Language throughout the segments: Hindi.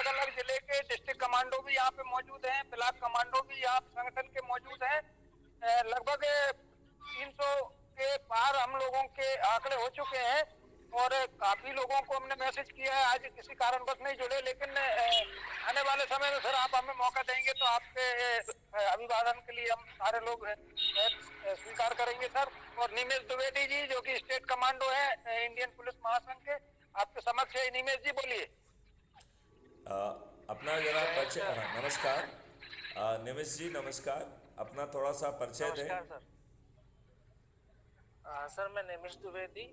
अलग अलग जिले के डिस्ट्रिक्ट कमांडो भी यहाँ पे मौजूद हैं, ब्लॉक कमांडो भी यहाँ संगठन के मौजूद हैं। लगभग 300 के पार हम लोगों के आंकड़े हो चुके हैं और काफी लोगों को हमने मैसेज किया है। आज किसी कारणवश नहीं जुड़े, लेकिन आने वाले समय में सर आप हमें मौका देंगे तो आपके अभिवादन के लिए हम सारे लोग स्वीकार करेंगे सर। और निमेश द्विवेदी जी जो कि स्टेट कमांडो है इंडियन पुलिस महासंघ के, आपके समक्ष है। निमेश जी बोलिए। अपना जरा परिचय। हाँ, नमस्कार। निमिष जी नमस्कार। अपना थोड़ा सा परिचय नमस्कार दें। सर। सर मैं Nimish Dwivedi,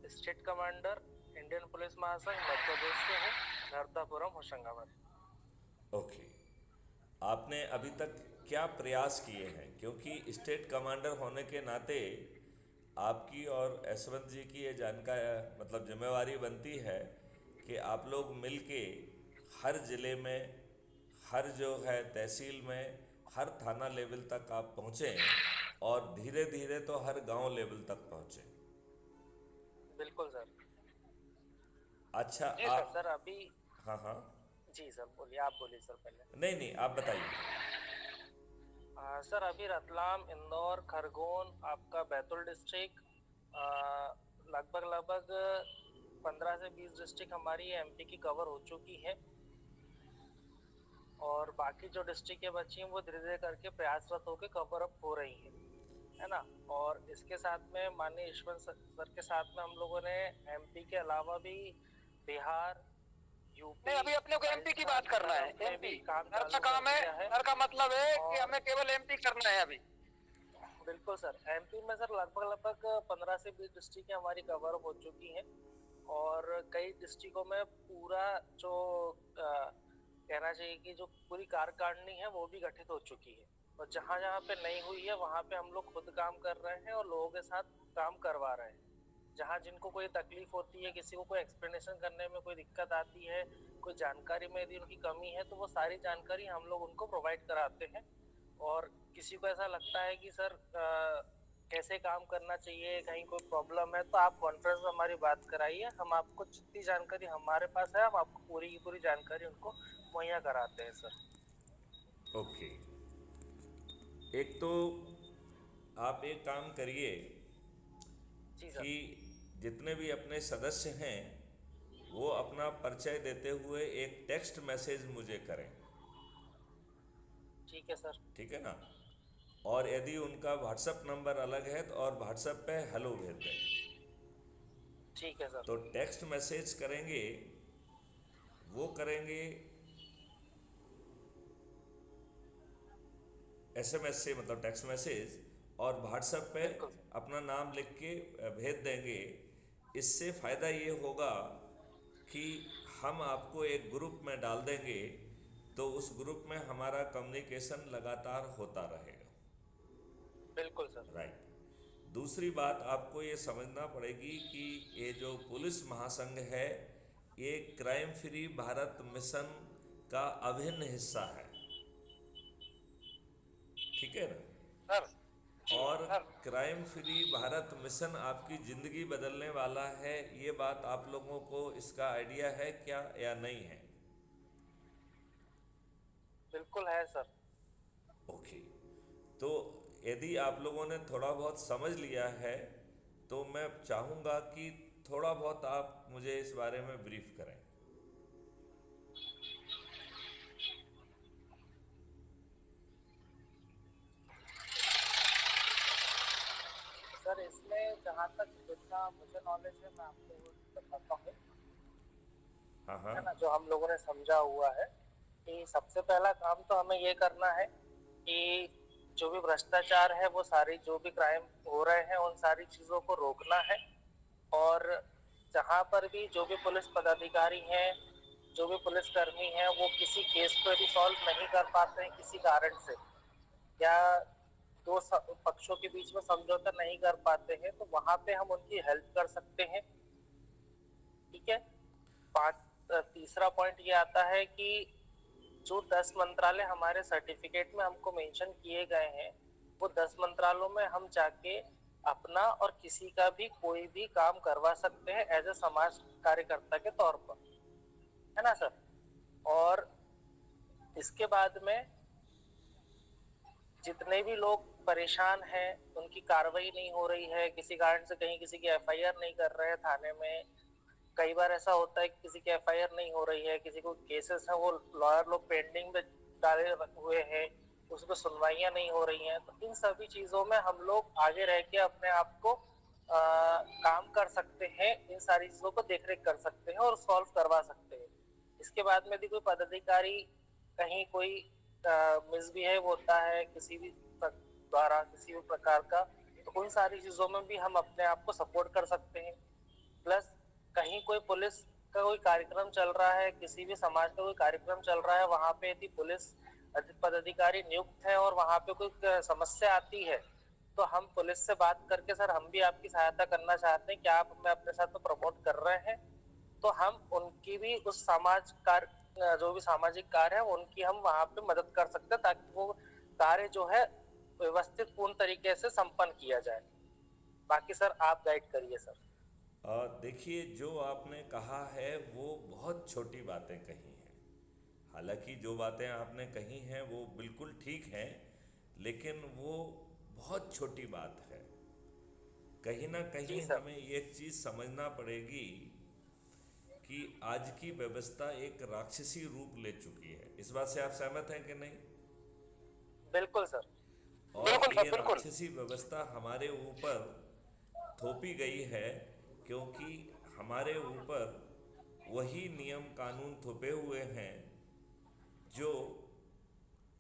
state commander, Indian police महासंघ मध्य प्रदेश से हूँ, नर्मदापुरम होशंगाबाद। ओके। आपने अभी तक क्या प्रयास किए हैं, क्योंकि स्टेट कमांडर होने के नाते आपकी और यशवंत जी की ये जानकारी मतलब जिम्मेवारी बनती है कि आप लोग मिलके हर ज़िले में, हर जो है तहसील में, हर थाना लेवल तक आप पहुँचें और धीरे धीरे तो हर गांव लेवल तक पहुँचें। बिल्कुल सर। अच्छा जी सर। आप। सर अभी। हाँ हाँ। जी सर बोलिए, आप बोलिए सर पहले। नहीं नहीं, आप बताइए। सर अभी रतलाम, इंदौर, खरगोन, आपका बैतूल डिस्ट्रिक्ट, लगभग लगभग 15 से 20 डिस्ट्रिक्ट हमारी एमपी की कवर हो चुकी है और बाकी जो डिस्ट्रिक्ट बची हैं वो धीरे धीरे करके प्रयासरत होकर कवर अप हो रही है ना। और इसके साथ में माननीय यशवंत सर के साथ में हम लोगों ने एमपी के अलावा भी बिहार, यूपी, नहीं, अभी अपने को एमपी की बात करना है। एमपी घर का काम है, घर का मतलब है कि हमें केवल एमपी करना है अभी। बिल्कुल सर। एमपी में सर लगभग लगभग 15 से 20 डिस्ट्रिक्ट हमारी कवर हो चुकी हैं और कई डिस्ट्रिक्टों में पूरा जो कहना चाहिए कि जो पूरी कार्यकारिणी है वो भी गठित हो चुकी है। और जहाँ जहाँ पे नहीं हुई है वहाँ पे हम लोग खुद काम कर रहे हैं और लोगों के साथ काम करवा रहे हैं। जहाँ जिनको कोई तकलीफ होती है, किसी को कोई एक्सप्लेनेशन करने में कोई दिक्कत आती है, कोई जानकारी में यदि उनकी कमी है तो वो सारी जानकारी हम लोग उनको प्रोवाइड कराते हैं। और किसी को ऐसा लगता है कि सर कैसे काम करना चाहिए, कहीं कोई प्रॉब्लम है, तो आप कॉन्फ्रेंस में हमारी बात कराइए, हम आपको जितनी जानकारी हमारे पास है हम आपको पूरी की पूरी जानकारी उनको मुहैया कराते हैं सर। ओके। एक तो आप एक काम करिए जी सर। कि जितने भी अपने सदस्य हैं वो अपना परिचय देते हुए एक टेक्स्ट मैसेज मुझे करें। ठीक है सर। ठीक है ना। और यदि उनका व्हाट्सएप नंबर अलग है तो और व्हाट्सएप पे हेलो भेज दें। ठीक है सर। तो टेक्स्ट मैसेज करेंगे, वो करेंगे एसएमएस से, मतलब टेक्स्ट मैसेज, और व्हाट्सएप पे बिल्कुल सर। अपना नाम लिख के भेज देंगे। इससे फ़ायदा ये होगा कि हम आपको एक ग्रुप में डाल देंगे तो उस ग्रुप में हमारा कम्युनिकेशन लगातार होता रहेगा। बिल्कुल सर। राइट। दूसरी बात आपको ये समझना पड़ेगी कि ये जो पुलिस महासंघ है ये क्राइम फ्री भारत मिशन का अभिन्न हिस्सा है। ठीक है ना। सर जी और sir. Crime free Bharat mission आपकी ज़िंदगी बदलने वाला है, ये बात आप लोगों को इसका आइडिया है क्या या नहीं है? बिल्कुल है सर। ओके। तो यदि आप लोगों ने थोड़ा बहुत समझ लिया है तो मैं चाहूँगा कि थोड़ा बहुत आप मुझे इस बारे में ब्रीफ करें। सर इसमें जहाँ तक जितना मुझे नॉलेज है मैं आपको वो बताता हूँ, हाँ हाँ। है ना। जो हम लोगों ने समझा हुआ है कि सबसे पहला काम तो हमें ये करना है कि जो भी भ्रष्टाचार है, वो सारी जो भी क्राइम हो रहे हैं उन सारी चीजों को रोकना है। और जहाँ पर भी जो भी पुलिस पदाधिकारी हैं, जो भी पुलिसकर्मी हैं, वो किसी केस को यदि सॉल्व नहीं कर पाते हैं किसी कारण से, या दो पक्षों के बीच में समझौता नहीं कर पाते हैं, तो वहां पे हम उनकी हेल्प कर सकते हैं। ठीक है। तीसरा पॉइंट ये आता है कि जो 10 मंत्रालय हमारे सर्टिफिकेट में हमको मेंशन किए गए हैं, वो 10 मंत्रालयों में हम जाके अपना और किसी का भी कोई भी काम करवा सकते हैं एज ए समाज कार्यकर्ता के तौर पर, है ना सर। इसके बाद में जितने भी लोग परेशान हैं उनकी कार्रवाई नहीं हो रही है, किसी कारण से कहीं किसी की एफआईआर नहीं कर रहे हैं थाने में। कई बार ऐसा होता है कि किसी की एफआईआर नहीं हो रही है, किसी को केसेस हैं वो लॉयर लोग पेंडिंग में डाले हुए हैं, उस पर सुनवाइयां नहीं हो रही हैं। तो इन सभी चीजों में हम लोग आगे रह के अपने आप को काम कर सकते हैं, इन सारी चीजों को देखरेख कर सकते हैं और सॉल्व करवा सकते हैं। इसके बाद में यदि कोई पदाधिकारी कहीं कोई मिसबिहेव होता है किसी भी द्वारा किसी भी प्रकार का, तो उन सारी चीजों में भी हम अपने आप को सपोर्ट कर सकते हैं। प्लस कहीं कोई पुलिस का कोई कार्यक्रम चल रहा है, किसी भी समाज का कोई कार्यक्रम चल रहा है, वहां पे यदि पुलिस पदाधिकारी नियुक्त है और वहां पे कोई समस्या आती है, तो हम पुलिस से बात करके सर हम भी आपकी सहायता करना चाहते हैं, क्या आप हमें अपने साथ में प्रमोट कर रहे हैं, तो हम उनकी भी उस समाज कार्य जो भी सामाजिक कार्य है उनकी हम वहां पे मदद कर सकते हैं, ताकि वो कार्य जो है व्यवस्थित पूर्ण तरीके से संपन्न किया जाए। बाकी सर आप गाइड करिए सर। देखिए, जो आपने कहा है वो बहुत छोटी बातें कही हैं। हालांकि जो बातें आपने कही हैं वो बिल्कुल ठीक हैं, लेकिन वो बहुत छोटी बात है। कहीं ना कहीं हमें एक चीज़ समझना पड़ेगी कि आज की व्यवस्था एक राक्षसी रूप ले चुकी है। इस बात से आप सहमत हैं कि नहीं? बिल्कुल सर। और ये राक्षसी व्यवस्था हमारे ऊपर थोपी गई है क्योंकि हमारे ऊपर वही नियम कानून थोपे हुए हैं जो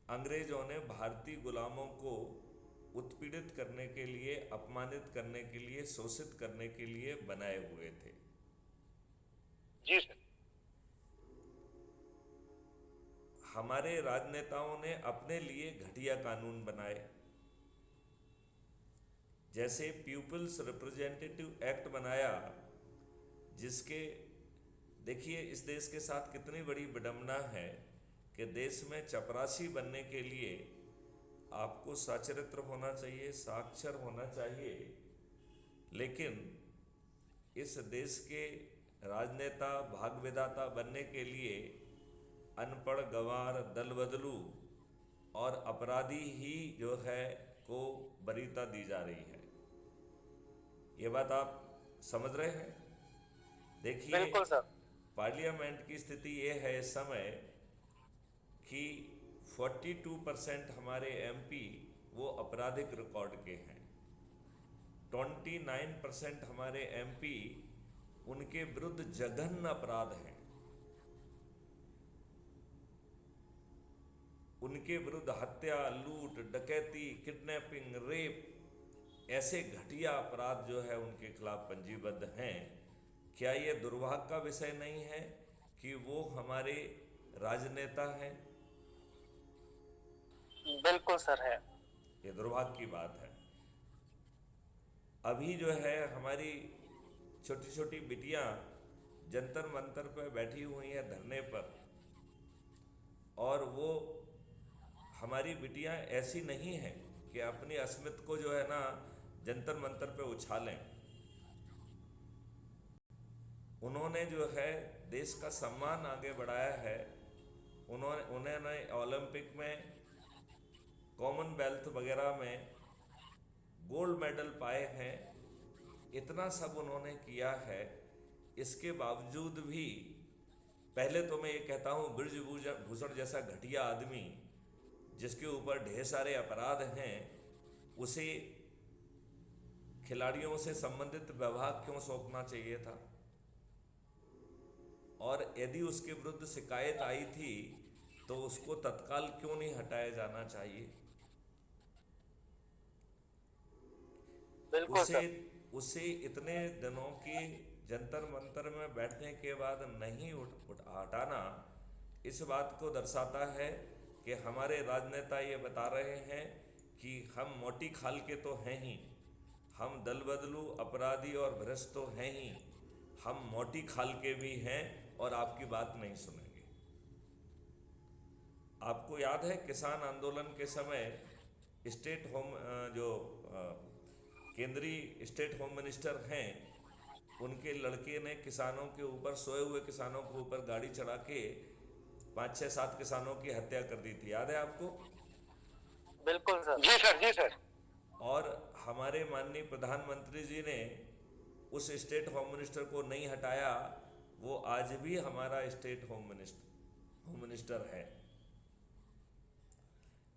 अंग्रेजों ने भारतीय गुलामों को उत्पीड़ित करने के लिए, अपमानित करने के लिए, शोषित करने के लिए बनाए हुए थे। जी सर। हमारे राजनेताओं ने अपने लिए घटिया कानून बनाए, जैसे पीपल्स रिप्रेजेंटेटिव एक्ट बनाया, जिसके देखिए इस देश के साथ कितनी बड़ी विडंबना है कि देश में चपरासी बनने के लिए आपको सचरित्र होना चाहिए, साक्षर होना चाहिए, लेकिन इस देश के राजनेता, भाग विधाता बनने के लिए अनपढ़, गंवार, दल बदलू और अपराधी ही जो है को वरीयता दी जा रही है। ये बात आप समझ रहे हैं? देखिए, बिल्कुल सर। पार्लियामेंट की स्थिति ये है इस समय कि 42% हमारे एमपी वो आपराधिक रिकॉर्ड के हैं। 29% हमारे एमपी उनके विरुद्ध जघन्य अपराध हैं, उनके विरुद्ध हत्या, लूट, डकैती, किडनैपिंग, रेप, ऐसे घटिया अपराध जो है उनके खिलाफ पंजीबद्ध हैं। क्या ये दुर्भाग्य का विषय नहीं है कि वो हमारे राजनेता हैं? बिल्कुल सर है। ये दुर्भाग्य की बात है। अभी जो है हमारी छोटी छोटी बिटियां जंतर मंतर पर बैठी हुई हैं धरने पर, और वो हमारी बिटियां ऐसी नहीं हैं कि अपनी अस्मिता को जो है ना जंतर मंतर पे उछालें। उन्होंने जो है देश का सम्मान आगे बढ़ाया है। उन्होंने ओलंपिक में, कॉमनवेल्थ वगैरह में गोल्ड मेडल पाए हैं। इतना सब उन्होंने किया है। इसके बावजूद भी पहले तो मैं ये कहता हूँ, बृजभूषण जैसा घटिया आदमी जिसके ऊपर ढेर सारे अपराध हैं, उसे खिलाड़ियों से संबंधित विभाग क्यों सौंपना चाहिए था? और यदि उसके विरुद्ध शिकायत आई थी तो उसको तत्काल क्यों नहीं हटाया जाना चाहिए? उसे इतने दिनों की जंतर मंतर में बैठने के बाद नहीं हटाना इस बात को दर्शाता है कि हमारे राजनेता ये बता रहे हैं कि हम मोटी खाल के तो हैं ही, हम दल बदलू, अपराधी और भ्रष्ट तो हैं ही, हम मोटी खाल के भी हैं और आपकी बात नहीं सुनेंगे। आपको याद है किसान आंदोलन के समय स्टेट होम जो केंद्रीय स्टेट होम मिनिस्टर हैं, उनके लड़के ने किसानों के ऊपर, सोए हुए किसानों के ऊपर गाड़ी चढ़ा के 5 6 7 किसानों की हत्या कर दी थी, याद है आपको? बिल्कुल सर। जी सर, जी सर। और हमारे माननीय प्रधानमंत्री जी ने उस स्टेट होम मिनिस्टर को नहीं हटाया, वो आज भी हमारा स्टेट होम मिनिस्टर है।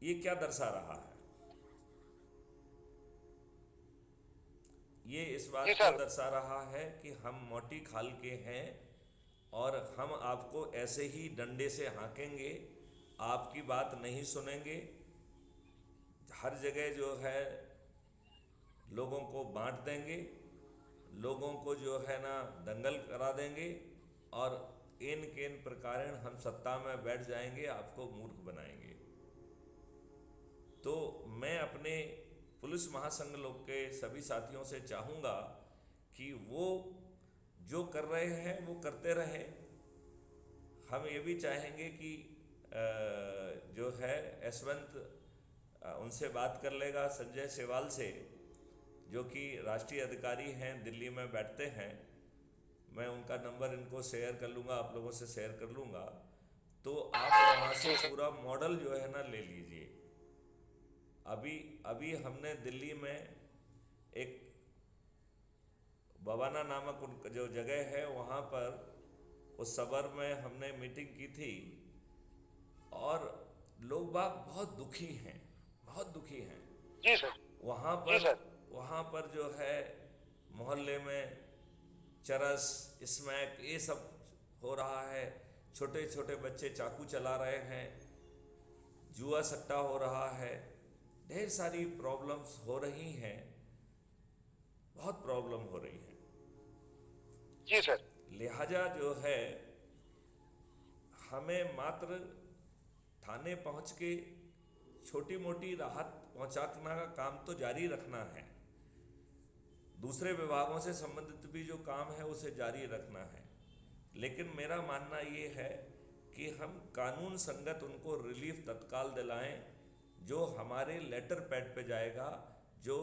ये क्या दर्शा रहा है? ये इस बात जी को सर। दर्शा रहा है कि हम मोटी खाल के हैं और हम आपको ऐसे ही डंडे से हाँकेंगे, आपकी बात नहीं सुनेंगे, हर जगह जो है लोगों को बांट देंगे, लोगों को जो है ना दंगल करा देंगे और इन केन प्रकार हम सत्ता में बैठ जाएंगे, आपको मूर्ख बनाएंगे। तो मैं अपने पुलिस महासंघ लोग के सभी साथियों से चाहूँगा कि वो जो कर रहे हैं वो करते रहे। हम ये भी चाहेंगे कि जो है यशवंत उनसे बात कर लेगा, संजय सेवाल से, जो कि राष्ट्रीय अधिकारी हैं, दिल्ली में बैठते हैं। मैं उनका नंबर इनको शेयर कर लूँगा, आप लोगों से शेयर कर लूँगा, तो आप वहाँ से पूरा मॉडल जो है ना ले लीजिए। अभी हमने दिल्ली में एक बवाना नामक जो जगह है वहाँ पर उस सबर में हमने मीटिंग की थी और लोग बाग बहुत दुखी हैं, बहुत दुखी हैं। जी सर। जी सर। वहाँ पर जो है मोहल्ले में चरस, स्मैक, ये सब हो रहा है। छोटे छोटे बच्चे चाकू चला रहे हैं, जुआ सट्टा हो रहा है, ढेर सारी प्रॉब्लम्स हो रही हैं, बहुत प्रॉब्लम हो रही है। जी सर। लिहाजा जो है हमें मात्र थाने पहुंच के छोटी मोटी राहत पहुंचाना का काम तो जारी रखना है, दूसरे विभागों से संबंधित भी जो काम है उसे जारी रखना है। लेकिन मेरा मानना ये है कि हम कानून संगत उनको रिलीफ तत्काल दिलाएं, जो हमारे लेटर पैड पे जाएगा, जो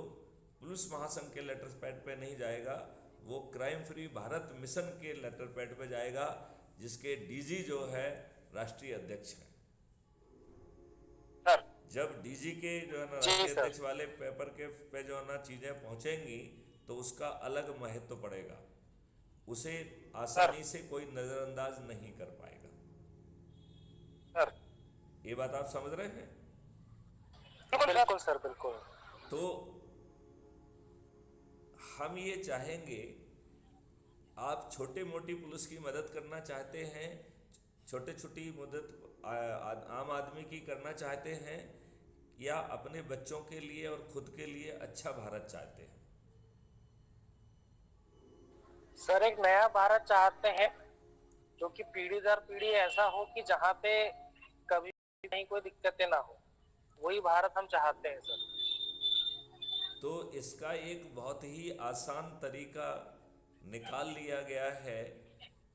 पुलिस महासंघ के लेटर पैड पे नहीं जाएगा, वो क्राइम फ्री भारत मिशन के लेटर पैड पे जाएगा, जिसके डीजी जो है राष्ट्रीय अध्यक्ष हैं। सर। जब डीजी के जो है ना जी राष्ट्रीय सर। अध्यक्ष वाले पेपर के पे जो है ना चीज़ें पहुंचेंगी तो उसका अलग महत्व पड़ेगा, उसे आसानी से कोई नज़रअंदाज नहीं कर पाएगा। सर। ये बात आप समझ रहे हैं? बिल्कुल सर, बिल्कुल। तो हम ये चाहेंगे, आप छोटे मोटी पुलिस की मदद करना चाहते हैं, छोटे छोटी मदद आम आदमी की करना चाहते हैं, या अपने बच्चों के लिए और खुद के लिए अच्छा भारत चाहते हैं? सर, एक नया भारत चाहते हैं जो कि पीढ़ी दर पीढ़ी ऐसा हो कि जहाँ पे कभी कहीं कोई दिक्कतें ना हो, वही भारत हम चाहते हैं सर। तो इसका एक बहुत ही आसान तरीका निकाल लिया गया है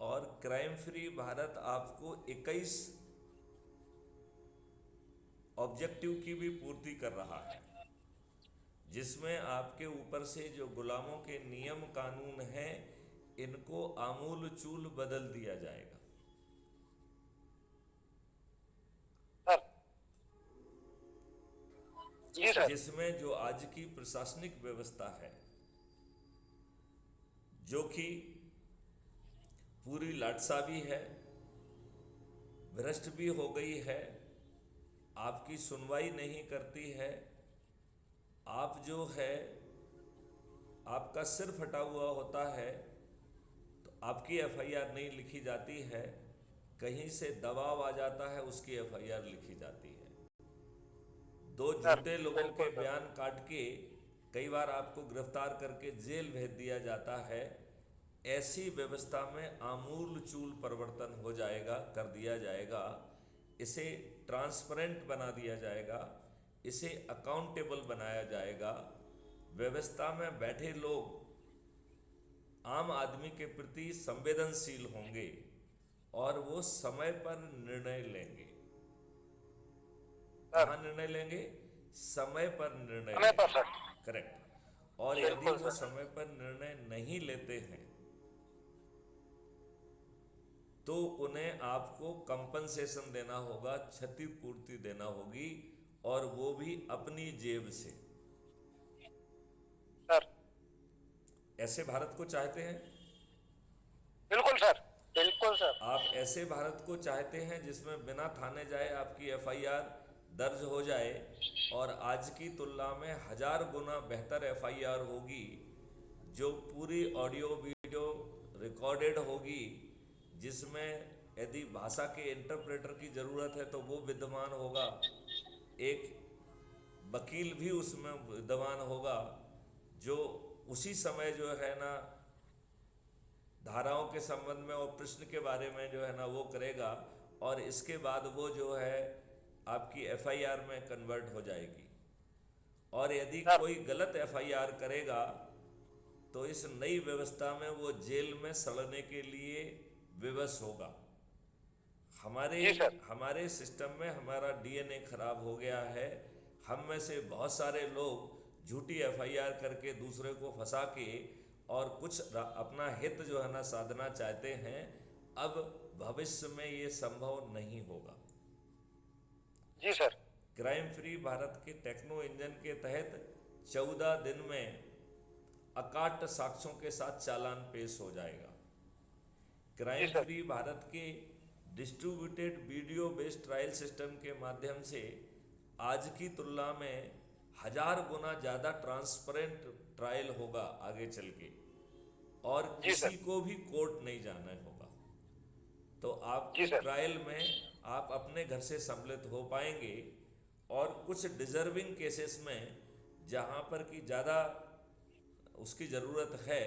और क्राइम फ्री भारत आपको 21 ऑब्जेक्टिव की भी पूर्ति कर रहा है, जिसमें आपके ऊपर से जो गुलामों के नियम कानून हैं इनको आमूल चूल बदल दिया जाएगा। सर। जी सर। जिसमें जो आज की प्रशासनिक व्यवस्था है, जो कि पूरी लाटसाबी है, भ्रष्ट भी हो गई है, आपकी सुनवाई नहीं करती है, आप जो है आपका सिर फटा हुआ होता है तो आपकी एफआईआर नहीं लिखी जाती है, कहीं से दबाव आ जाता है उसकी एफआईआर लिखी जाती है। दो झूठे लोगों के बयान काट के कई बार आपको गिरफ्तार करके जेल भेज दिया जाता है। ऐसी व्यवस्था में आमूल चूल परिवर्तन हो जाएगा, कर दिया जाएगा, इसे ट्रांसपेरेंट बना दिया जाएगा, इसे अकाउंटेबल बनाया जाएगा। व्यवस्था में बैठे लोग आम आदमी के प्रति संवेदनशील होंगे और वो समय पर निर्णय लेंगे। कहाँ निर्णय लेंगे? समय पर निर्णय समय पर लेंगे। सर। करेक्ट। और यदि वो समय पर निर्णय नहीं लेते हैं तो उन्हें आपको कंपनसेशन देना होगा, क्षतिपूर्ति देना होगी, और वो भी अपनी जेब से। सर ऐसे भारत को चाहते हैं? बिल्कुल सर। बिल्कुल सर। आप ऐसे भारत को चाहते हैं जिसमें बिना थाने जाए आपकी एफआईआर दर्ज हो जाए, और आज की तुलना में 1000 गुना बेहतर एफआईआर होगी, जो पूरी ऑडियो वीडियो रिकॉर्डेड होगी, जिसमें यदि भाषा के इंटरप्रेटर की ज़रूरत है तो वो विद्यमान होगा, एक वकील भी उसमें विद्यमान होगा, जो उसी समय जो है ना धाराओं के संबंध में और प्रश्न के बारे में जो है ना वो करेगा, और इसके बाद वो जो है आपकी एफआईआर में कन्वर्ट हो जाएगी। और यदि कोई गलत एफआईआर करेगा तो इस नई व्यवस्था में वो जेल में सड़ने के लिए विवश होगा। हमारे सिस्टम में हमारा डीएनए खराब हो गया है। हम में से बहुत सारे लोग झूठी एफआईआर करके दूसरे को फंसा के और कुछ अपना हित जो है ना साधना चाहते हैं। अब भविष्य में ये संभव नहीं होगा। जी sir. Crime free Bharat K techno engine के तहत 14 दिन में अकाट साक्ष्यों के साथ चालान पेश हो जाएगा। क्राइम फ्री भारत के distributed video based trial system के माध्यम से आज की तुलना में 1000 गुना ज़्यादा ट्रांसपेरेंट ट्रायल होगा आगे चल के, और किसी को भी कोर्ट नहीं जाना होगा। तो आप ट्रायल में आप अपने घर से सम्मिलित हो पाएंगे, और कुछ डिजर्विंग केसेस में जहां पर कि ज़्यादा उसकी ज़रूरत है,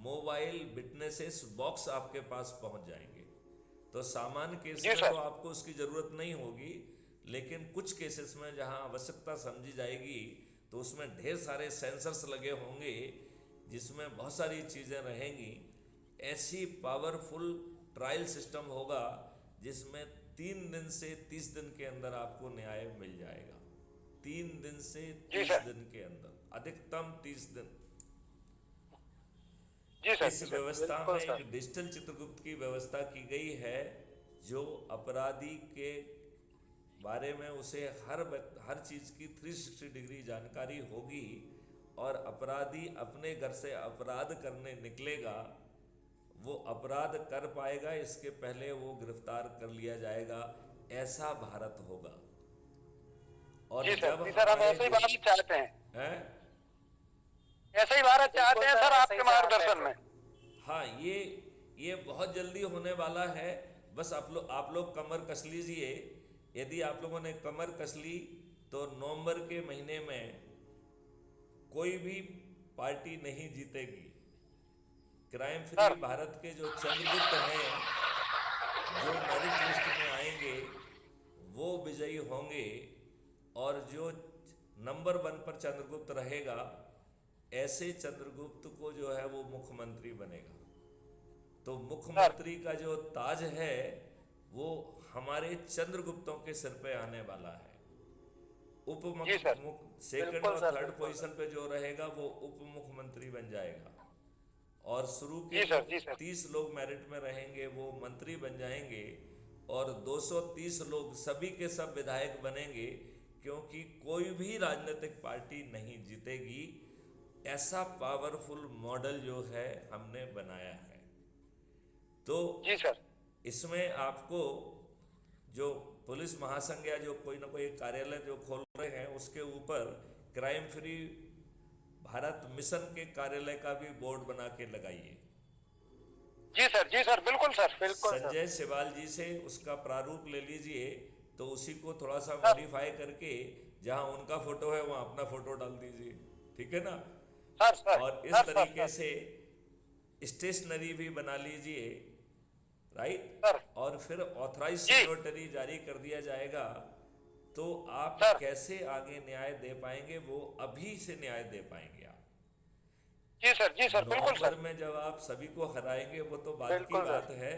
मोबाइल विटनेसेस बॉक्स आपके पास पहुंच जाएंगे। तो सामान्य केस में तो आपको उसकी ज़रूरत नहीं होगी, लेकिन कुछ केसेस में जहां आवश्यकता समझी जाएगी तो उसमें ढेर सारे सेंसर्स लगे होंगे, जिसमें बहुत सारी चीज़ें रहेंगी। ऐसी पावरफुल ट्रायल सिस्टम होगा जिसमें 3 दिन से 30 दिन के अंदर आपको न्याय मिल जाएगा। 3 दिन से 30 दिन के अंदर, अधिकतम 30 दिन। इस व्यवस्था में एक डिजिटल चित्रगुप्त की व्यवस्था की गई है, जो अपराधी के बारे में उसे हर चीज़ की 360 डिग्री जानकारी होगी, और अपराधी अपने घर से अपराध करने निकलेगा, वो अपराध कर पाएगा इसके पहले वो गिरफ्तार कर लिया जाएगा। ऐसा भारत होगा। और जब हम ऐसे ही भारत चाहते हैं, ऐसे ही भारत चाहते हैं सर, आपके मार्गदर्शन में। हाँ, ये बहुत जल्दी होने वाला है। बस आप लोग कमर कस लीजिए। यदि आप लोगों ने कमर कस ली तो नवंबर के महीने में कोई भी पार्टी नहीं जीतेगी। क्राइम फ्री भारत के जो चंद्रगुप्त हैं, जो मेरिट लिस्ट में आएंगे, वो विजयी होंगे, और जो नंबर 1 पर चंद्रगुप्त रहेगा, ऐसे चंद्रगुप्त को जो है वो मुख्यमंत्री बनेगा। तो मुख्यमंत्री का जो ताज है वो हमारे चंद्रगुप्तों के सिर पे आने वाला है। सेकंड और थर्ड पोजीशन पे जो रहेगा वो उप मुख्यमंत्री बन जाएगा, और शुरू के 30 लोग मेरिट में रहेंगे वो मंत्री बन जाएंगे, और 230 लोग सभी के सब विधायक बनेंगे, क्योंकि कोई भी राजनीतिक पार्टी नहीं जीतेगी। ऐसा पावरफुल मॉडल जो है हमने बनाया है। तो इसमें आपको जो पुलिस महासंघ या जो कोई ना कोई कार्यालय जो खोल रहे हैं, उसके ऊपर क्राइम फ्री भारत मिशन के कार्यालय का भी बोर्ड बना के लगाइए। जी सर, बिल्कुल सर, बिल्कुल। संजय सिवाल जी से उसका प्रारूप ले लीजिए, तो उसी को थोड़ा सा मॉडिफाई करके जहां उनका फोटो है वहां अपना फोटो डाल दीजिए, ठीक है ना? और इस तरीके से स्टेशनरी भी बना लीजिए, राइट? और फिर ऑथराइज सिग्नेटरी जारी कर दिया जाएगा। तो आप कैसे आगे न्याय दे पाएंगे, वो अभी से न्याय दे पाएंगे आप। जी सर, बिल्कुल सर। में जब आप सभी को हराएंगे वो तो बाद की बात है,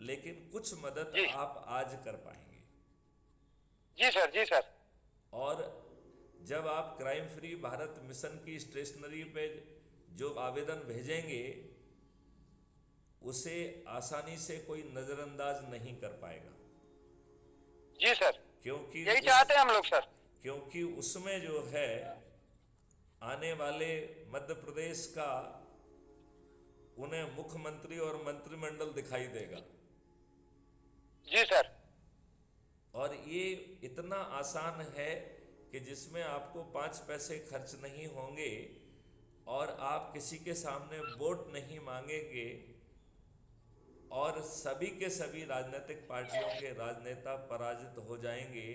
लेकिन कुछ मदद आप आज कर पाएंगे। जी सर। और जब आप क्राइम फ्री भारत मिशन की स्टेशनरी पे जो आवेदन भेजेंगे, उसे आसानी से कोई नज़रअंदाज नहीं कर पाएगा, जी सर, क्योंकि यही चाहते हैं हम लोग सर। क्योंकि उसमें जो है आने वाले मध्य प्रदेश का उन्हें मुख्यमंत्री और मंत्रिमंडल दिखाई देगा। जी सर। और ये इतना आसान है कि जिसमें आपको 5 पैसे खर्च नहीं होंगे और आप किसी के सामने वोट नहीं मांगेंगे और सभी के सभी राजनीतिक पार्टियों के राजनेता पराजित हो जाएंगे।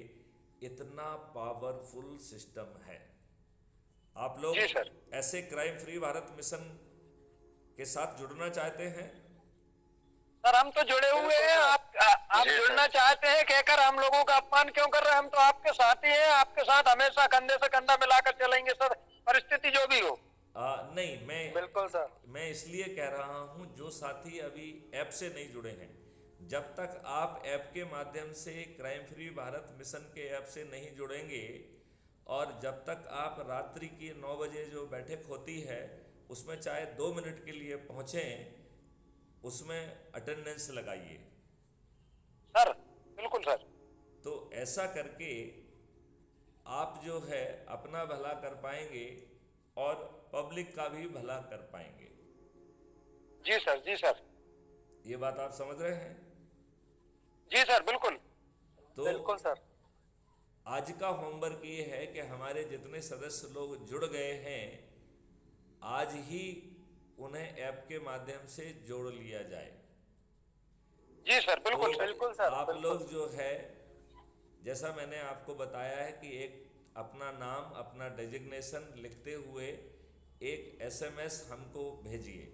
इतना पावरफुल सिस्टम है। आप लोग जी सर। ऐसे क्राइम फ्री भारत मिशन के साथ जुड़ना चाहते हैं? सर हम तो जुड़े हुए हैं, आप जुड़ना चाहते हैं कहकर हम लोगों का अपमान क्यों कर रहे हैं? हम तो आपके साथ ही हैं, आपके साथ हमेशा कंधे से कंधा मिलाकर चलेंगे सर, परिस्थिति जो भी हो। नहीं, बिल्कुल सर। मैं इसलिए कह रहा हूं, जो साथी अभी ऐप से नहीं जुड़े हैं, जब तक आप ऐप के माध्यम से क्राइम फ्री भारत मिशन के ऐप से नहीं जुड़ेंगे और जब तक आप रात्रि की 9 बजे जो बैठक होती है उसमें चाहे 2 मिनट के लिए पहुंचें, उसमें अटेंडेंस लगाइए सर। बिल्कुल सर। तो ऐसा करके आप जो है अपना भला कर पाएंगे और पब्लिक का भी भला कर पाएंगे। जी सर, जी सर। ये बात आप समझ रहे हैं? जी सर, बिल्कुल। तो बिल्कुल सर। आज का होमवर्क ये है कि हमारे जितने सदस्य लोग जुड़ गए हैं, आज ही उन्हें ऐप के माध्यम से जोड़ लिया जाए। जी सर, बिल्कुल तो बिल्कुल सर, आप बिल्कुल। लोग जो है, जैसा मैंने आपको बताया है कि एक अपना नाम, अपना डेजिग्नेशन लिखते हुए एक SMS हमको भेजिए,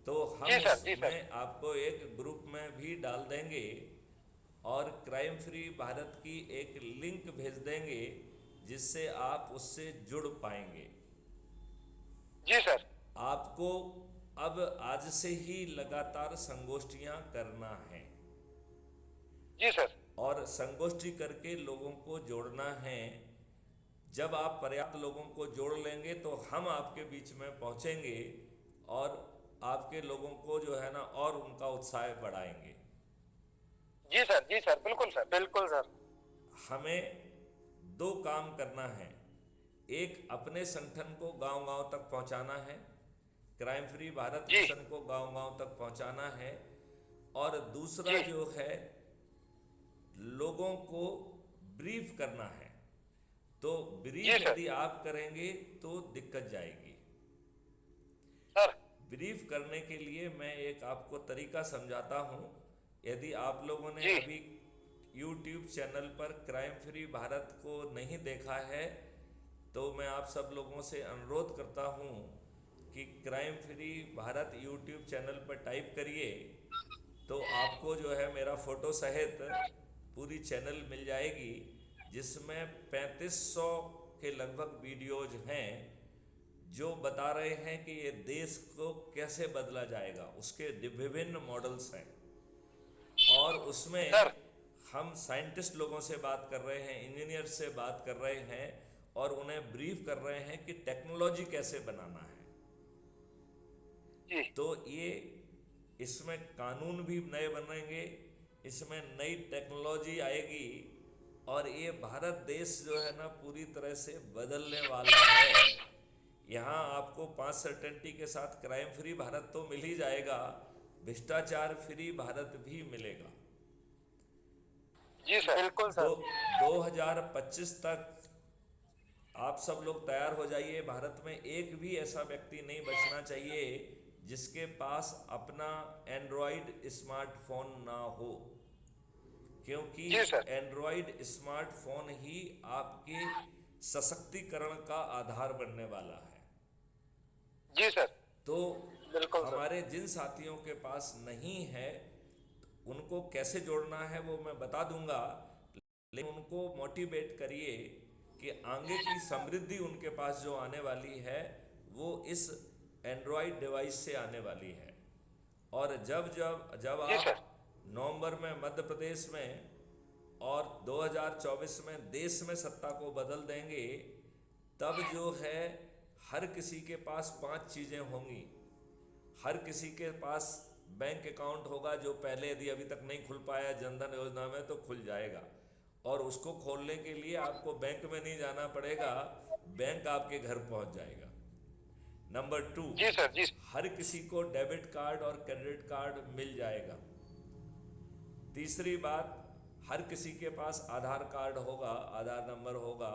तो हम जी सर, जी सर। उसमें आपको एक ग्रुप में भी डाल देंगे और क्राइम फ्री भारत की एक लिंक भेज देंगे जिससे आप उससे जुड़ पाएंगे। जी सर। आपको अब आज से ही लगातार संगोष्ठियां करना है जी सर। और संगोष्ठी करके लोगों को जोड़ना है। जब आप पर्याप्त लोगों को जोड़ लेंगे तो हम आपके बीच में पहुंचेंगे और आपके लोगों को जो है ना और उनका उत्साह बढ़ाएंगे। जी सर, जी सर, बिल्कुल सर। बिल्कुल सर। हमें 2 काम करना है। एक, अपने संगठन को गांव-गांव तक पहुंचाना है, क्राइम फ्री भारत जी। मिशन को गांव-गांव तक पहुंचाना है, और दूसरा जी। जो है लोगों को ब्रीफ करना है। तो जी ब्रीफ सर। यदि आप करेंगे तो दिक्कत जाएगी। सर। ब्रीफ करने के लिए मैं एक आपको तरीका समझाता हूँ। यदि आप लोगों ने जी। अभी YouTube चैनल पर क्राइम फ्री भारत को नहीं देखा है तो मैं आप सब लोगों से अनुरोध करता हूँ कि crime free Bharat YouTube channel पर टाइप करिए तो आपको जो है मेरा फ़ोटो सहित पूरी चैनल मिल जाएगी, जिसमें 3500 के लगभग वीडियोज हैं जो बता रहे हैं कि ये देश को कैसे बदला जाएगा। उसके विभिन्न मॉडल्स हैं और उसमें सर। हम साइंटिस्ट लोगों से बात कर रहे हैं, इंजीनियर से बात कर रहे हैं और उन्हें ब्रीफ कर रहे हैं कि टेक्नोलॉजी कैसे बनाना है। जी। तो ये इसमें कानून भी नए बनेंगे, इसमें नई टेक्नोलॉजी आएगी और ये भारत देश जो है ना पूरी तरह से बदलने वाला है। यहाँ आपको 5 सर्टेनिटी के साथ क्राइम फ्री भारत तो मिल ही जाएगा, भ्रष्टाचार फ्री भारत भी मिलेगा। जी सर। बिल्कुल सर। 2025 तक आप सब लोग तैयार हो जाइए। भारत में एक भी ऐसा व्यक्ति नहीं बचना चाहिए जिसके पास अपना एंड्रॉयड स्मार्टफोन ना हो, क्योंकि जी सर। एंड्रॉयड स्मार्टफोन ही आपके सशक्तिकरण का आधार बनने वाला है। जी सर। तो बिल्कुल सर। हमारे जिन साथियों के पास नहीं है उनको कैसे जोड़ना है वो मैं बता दूंगा, लेकिन उनको मोटिवेट करिए कि आगे की समृद्धि उनके पास जो आने वाली है वो इस एंड्रॉयड डिवाइस से आने वाली है। और जब जब जब जी सर। आप नवंबर में मध्य प्रदेश में और 2024 में देश में सत्ता को बदल देंगे, तब जो है हर किसी के पास 5 चीज़ें होंगी। हर किसी के पास बैंक अकाउंट होगा जो पहले यदि अभी तक नहीं खुल पाया जनधन योजना में तो खुल जाएगा, और उसको खोलने के लिए आपको बैंक में नहीं जाना पड़ेगा, बैंक आपके घर पहुंच जाएगा। नंबर 2, जी सर, जी सर। हर किसी को डेबिट कार्ड और क्रेडिट कार्ड मिल जाएगा। तीसरी बात, हर किसी के पास आधार कार्ड होगा, आधार नंबर होगा,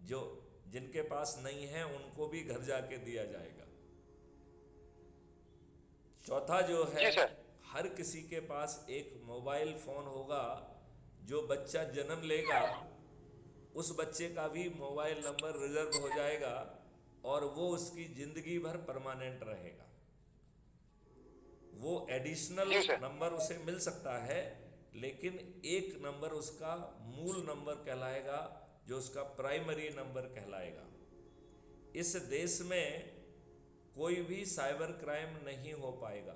जो जिनके पास नहीं है उनको भी घर जाके दिया जाएगा। चौथा जो है, जी सर। हर किसी के पास एक मोबाइल फोन होगा, जो बच्चा जन्म लेगा उस बच्चे का भी मोबाइल नंबर रिजर्व हो जाएगा और वो उसकी जिंदगी भर परमानेंट रहेगा। वो एडिशनल जी सर। नंबर उसे मिल सकता है, लेकिन एक नंबर उसका मूल नंबर कहलाएगा, जो उसका प्राइमरी नंबर कहलाएगा। इस देश में कोई भी साइबर क्राइम नहीं हो पाएगा।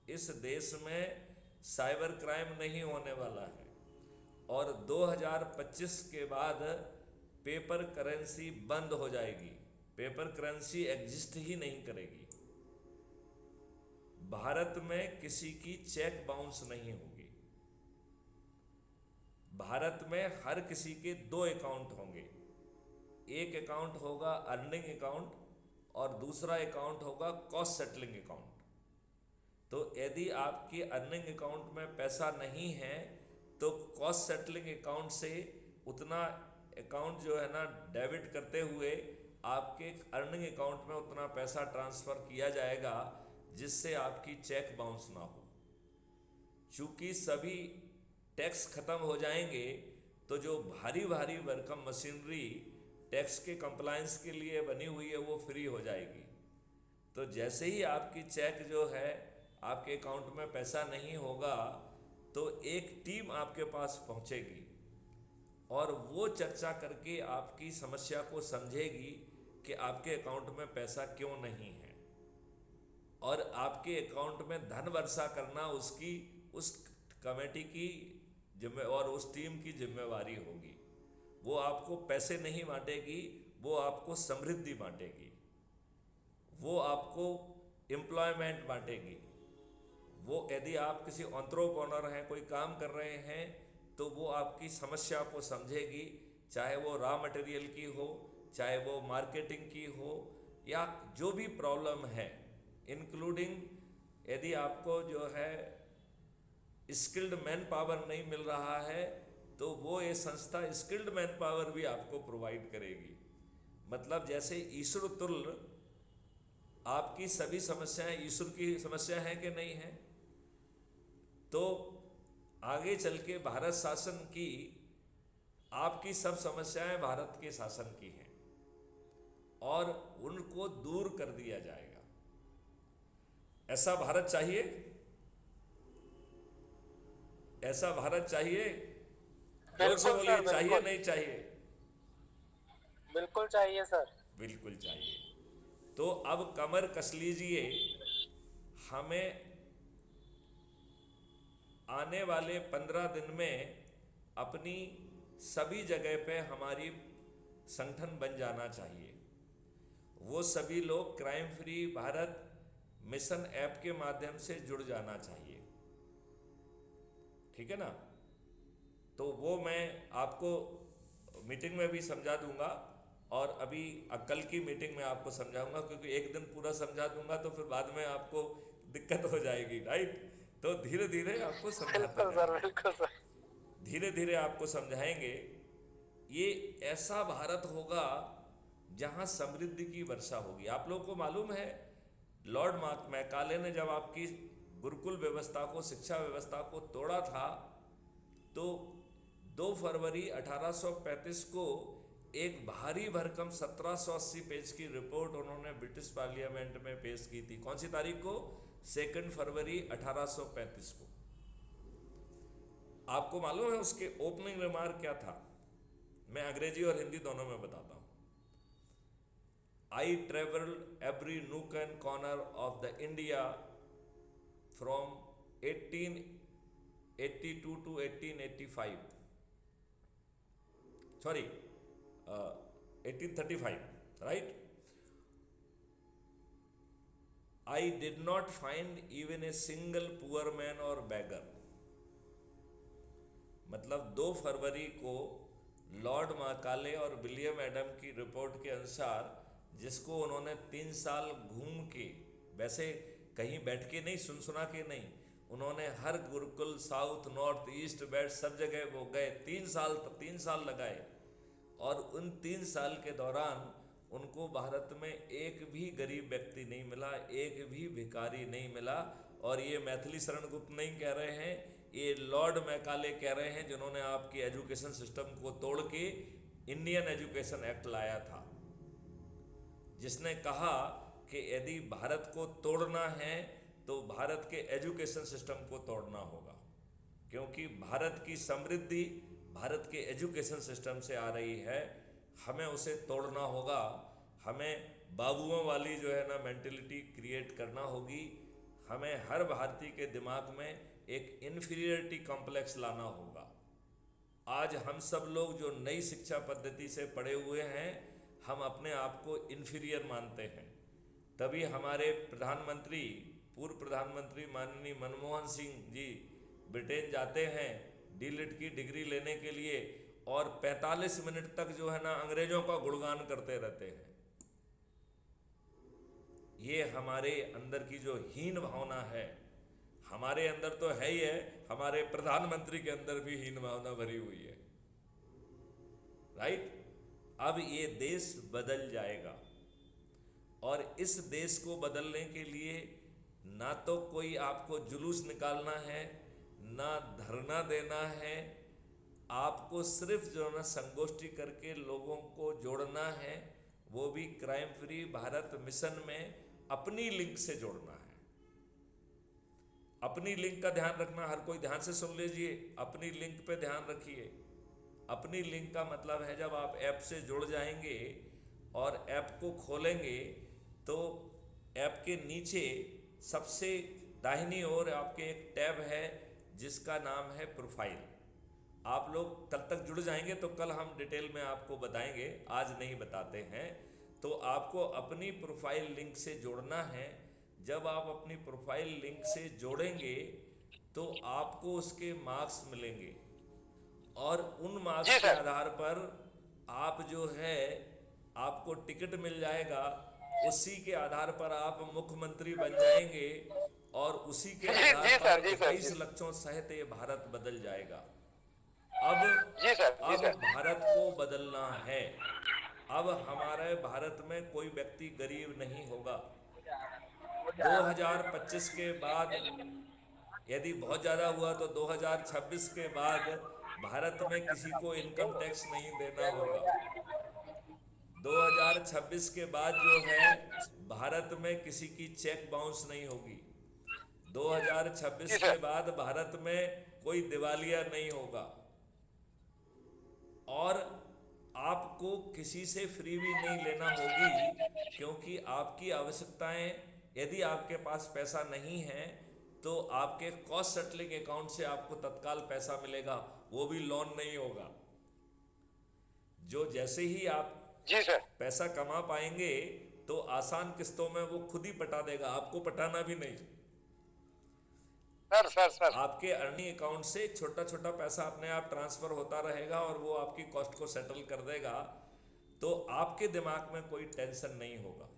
इस देश में साइबर क्राइम नहीं होने वाला है, और 2025 के बाद पेपर करेंसी बंद हो जाएगी। पेपर करेंसी एग्जिस्ट ही नहीं करेगी। भारत में किसी की चेक बाउंस नहीं होगी। भारत में हर किसी के 2 अकाउंट होंगे। एक अकाउंट होगा अर्निंग अकाउंट और दूसरा अकाउंट होगा कॉस्ट सेटलिंग अकाउंट। तो यदि आपके अर्निंग अकाउंट में पैसा नहीं है तो कॉस्ट सेटलिंग अकाउंट से उतना अकाउंट जो है ना डेबिट करते हुए आपके अर्निंग अकाउंट में उतना पैसा ट्रांसफ़र किया जाएगा जिससे आपकी चेक बाउंस ना हो। चूँकि सभी टैक्स ख़त्म हो जाएंगे तो जो भारी भारी भरकम मशीनरी टैक्स के कंप्लायंस के लिए बनी हुई है वो फ्री हो जाएगी। तो जैसे ही आपकी चेक जो है आपके अकाउंट में पैसा नहीं होगा तो एक टीम आपके पास पहुंचेगी और वो चर्चा करके आपकी समस्या को समझेगी कि आपके अकाउंट में पैसा क्यों नहीं है, और आपके अकाउंट में धन वर्षा करना उसकी उस कमेटी की और उस टीम की जिम्मेवारी होगी। वो आपको पैसे नहीं बांटेगी, वो आपको समृद्धि बांटेगी, वो आपको एम्प्लॉयमेंट बांटेगी। वो यदि आप किसी एंटरप्रेन्योर हैं, कोई काम कर रहे हैं, तो वो आपकी समस्या को समझेगी, चाहे वो रॉ मटेरियल की हो, चाहे वो मार्केटिंग की हो, या जो भी प्रॉब्लम है, इंक्लूडिंग यदि आपको जो है स्किल्ड मैन पावर नहीं मिल रहा है तो वो ये संस्था स्किल्ड मैन पावर भी आपको प्रोवाइड करेगी। मतलब जैसे ईश्वर तुल्य आपकी सभी समस्याएं ईश्वर की समस्या है कि नहीं है, तो आगे चल के भारत शासन की आपकी सब समस्याएं भारत के शासन की हैं और उनको दूर कर दिया जाएगा। ऐसा भारत चाहिए? ऐसा भारत चाहिए? जोर से बोलिए, चाहिए नहीं चाहिए? बिल्कुल चाहिए सर। बिल्कुल चाहिए। तो अब कमर कस लीजिए। हमें आने वाले 15 दिन में अपनी सभी जगह पे हमारी संगठन बन जाना चाहिए। वो सभी लोग crime free Bharat mission app के माध्यम से जुड़ जाना चाहिए। ठीक है ना? तो वो मैं आपको मीटिंग में भी समझा दूंगा और अभी कल की मीटिंग में आपको समझाऊंगा, क्योंकि एक दिन पूरा समझा दूंगा तो फिर बाद में आपको दिक्कत हो जाएगी, राइट? तो धीरे धीरे आपको समझाते जाएंगे, बिल्कुल सर। धीरे धीरे आपको समझाएंगे। ये ऐसा भारत होगा जहां समृद्धि की वर्षा होगी। आप लोगों को मालूम है लॉर्ड मैकाले ने जब आपकी गुरुकुल व्यवस्था को, शिक्षा व्यवस्था को तोड़ा था, तो 2 फरवरी 1835 को एक भारी भरकम 1780 पेज की रिपोर्ट उन्होंने ब्रिटिश पार्लियामेंट में पेश की थी। कौन सी तारीख को? 2 फरवरी 1835 को। आपको मालूम है उसके ओपनिंग रिमार्क क्या था? मैं अंग्रेजी और हिंदी दोनों में बताता हूं। I traveled every nook and corner of the India from 1882 to 1885. Sorry, 1835, right? I did not find even a single poor man or beggar. मतलब 2 फरवरी को लॉर्ड माकाले और विलियम एडम की रिपोर्ट के अनुसार, जिसको उन्होंने 3 साल घूम के, वैसे कहीं बैठ के नहीं, सुना के नहीं, उन्होंने हर गुरुकुल, साउथ, नॉर्थ, ईस्ट, वेस्ट सब जगह वो गए, 3 साल लगाए। और उन 3 साल के दौरान उनको भारत में एक भी गरीब व्यक्ति नहीं मिला, एक भी भिखारी नहीं मिला। और ये मैथिली शरण गुप्त नहीं कह रहे हैं, ये लॉर्ड मैकाले कह रहे हैं, जिन्होंने आपकी एजुकेशन सिस्टम को तोड़ के इंडियन एजुकेशन एक्ट लाया था, जिसने कहा कि यदि भारत को तोड़ना है तो भारत के एजुकेशन सिस्टम को तोड़ना होगा, क्योंकि भारत की समृद्धि भारत के एजुकेशन सिस्टम से आ रही है, हमें उसे तोड़ना होगा। हमें बाबुओं वाली जो है ना मेंटेलिटी क्रिएट करना होगी। हमें हर भारतीय के दिमाग में एक इन्फीरियरिटी कॉम्प्लेक्स लाना होगा। आज हम सब लोग जो नई शिक्षा पद्धति से पढ़े हुए हैं, हम अपने आप को इन्फीरियर मानते हैं। तभी हमारे प्रधानमंत्री, पूर्व प्रधानमंत्री माननीय मनमोहन सिंह जी ब्रिटेन जाते हैं डीलिट की डिग्री लेने के लिए, और 45 मिनट तक जो है ना अंग्रेजों का गुणगान करते रहते हैं। ये हमारे अंदर की जो हीन भावना है, हमारे अंदर तो है ही है, हमारे प्रधानमंत्री के अंदर भी हीन भावना भरी हुई है, राइट। अब ये देश बदल जाएगा, और इस देश को बदलने के लिए ना तो कोई आपको जुलूस निकालना है, ना धरना देना है, आपको सिर्फ जो है ना संगोष्ठी करके लोगों को जोड़ना है, वो भी क्राइम फ्री भारत मिशन में अपनी लिंक से जोड़ना है। अपनी लिंक का ध्यान रखना, हर कोई ध्यान से सुन लीजिए, अपनी लिंक पे ध्यान रखिए। अपनी लिंक का मतलब है जब आप ऐप से जुड़ जाएंगे और ऐप को खोलेंगे तो ऐप के नीचे सबसे दाहिनी ओर आपके एक टैब है जिसका नाम है प्रोफाइल। आप लोग तब तक जुड़ जाएंगे तो कल हम डिटेल में आपको बताएंगे, आज नहीं बताते हैं। तो आपको अपनी प्रोफाइल लिंक से जोड़ना है। जब आप अपनी प्रोफाइल लिंक से जोड़ेंगे तो आपको उसके मार्क्स मिलेंगे, और उन मार्क्स के आधार पर आप जो है आपको टिकट मिल जाएगा, उसी के आधार पर आप मुख्यमंत्री बन जाएंगे, और उसी के आधार पर 21 लक्षों सहित ये भारत बदल जाएगा। अब भारत को बदलना है। अब हमारे भारत में कोई व्यक्ति गरीब नहीं होगा। 2025 के बाद यदि बहुत ज़्यादा हुआ तो 2026 के बाद भारत में किसी को इनकम टैक्स नहीं देना होगा। 2026 के बाद जो है भारत में किसी की चेक बाउंस नहीं होगी। 2026 के बाद भारत में कोई दिवालिया नहीं होगा, और आपको किसी से फ्री भी नहीं लेना होगी, क्योंकि आपकी आवश्यकताएं, यदि आपके पास पैसा नहीं है तो आपके कॉस्ट सेटलिंग अकाउंट से आपको तत्काल पैसा मिलेगा, वो भी लोन नहीं होगा। जो जैसे ही आप पैसा कमा पाएंगे तो आसान किस्तों में वो खुद ही पटा देगा, आपको पटाना भी नहीं। सर आपके अर्निंग अकाउंट से छोटा छोटा पैसा अपने आप ट्रांसफर होता रहेगा, और वो आपकी कॉस्ट को सेटल कर देगा। तो आपके दिमाग में कोई टेंशन नहीं होगा।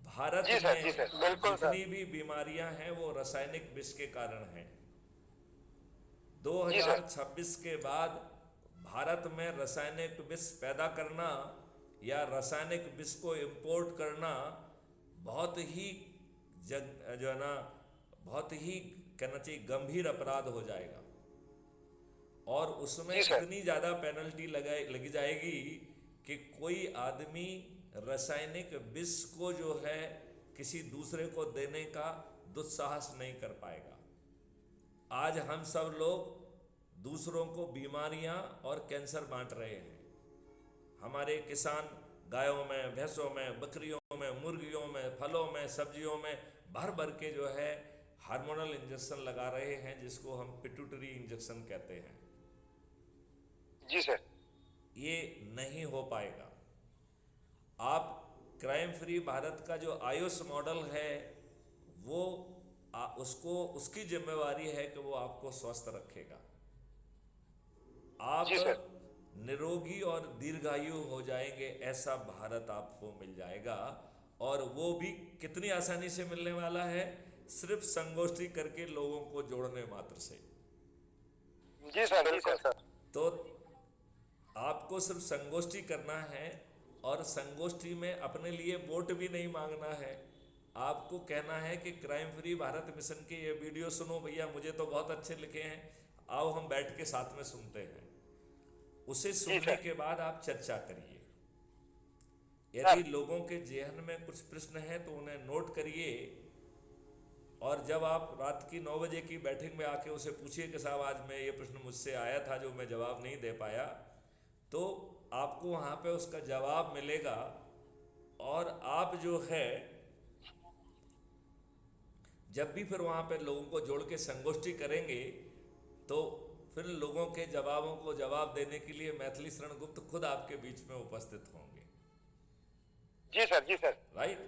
भारत में जितनी भी बीमारियां हैं वो रासायनिक विष के कारण हैं। 2026 के बाद भारत में रासायनिक विष पैदा करना या रासायनिक विष को इंपोर्ट करना बहुत ही जो है ना, बहुत ही कहना चाहिए गंभीर अपराध हो जाएगा, और उसमें इतनी ज़्यादा पेनल्टी लगी जाएगी कि कोई आदमी रासायनिक विष को जो है किसी दूसरे को देने का दुस्साहस नहीं कर पाएगा। आज हम सब लोग दूसरों को बीमारियां और कैंसर बांट रहे हैं। हमारे किसान गायों में, भैंसों में, बकरियों में, मुर्गियों में, फलों में, सब्जियों में भर भर के जो है हार्मोनल इंजेक्शन लगा रहे हैं, जिसको हम पिट्यूटरी इंजेक्शन कहते हैं। जी सर। ये नहीं हो पाएगा। आप क्राइम फ्री भारत का जो आयुष मॉडल है वो उसको उसकी जिम्मेवारी है कि वो आपको स्वस्थ रखेगा। आप जी सर। निरोगी और दीर्घायु हो जाएंगे, ऐसा भारत आपको मिल जाएगा। और वो भी कितनी आसानी से मिलने वाला है, सिर्फ संगोष्ठी करके लोगों को जोड़ने मात्र से। जी सर, जी बिल्कुल सर। सर। तो आपको सिर्फ संगोष्ठी करना है और संगोष्ठी में अपने लिए वोट भी नहीं मांगना है। आपको कहना है कि क्राइम फ्री भारत मिशन के ये वीडियो सुनो भैया, मुझे तो बहुत अच्छे लिखे हैं, आओ हम बैठ के साथ में सुनते हैं। उसे सुनने सर। के बाद आप चर्चा करिए। सर। यदि लोगों के जेहन में कुछ प्रश्न हैं तो उन्हें नोट करिए, और जब आप रात की 9 बजे की बैठक में आके उसे पूछिए कि साहब आज मैं ये प्रश्न मुझसे आया था जो मैं जवाब नहीं दे पाया, तो आपको वहाँ पे उसका जवाब मिलेगा। और आप जो है जब भी फिर वहाँ पे लोगों को जोड़ के संगोष्ठी करेंगे तो फिर लोगों के जवाबों को जवाब देने के लिए मैथिली शरण गुप्त खुद आपके बीच में उपस्थित होंगे। जी सर, जी सर। राइट।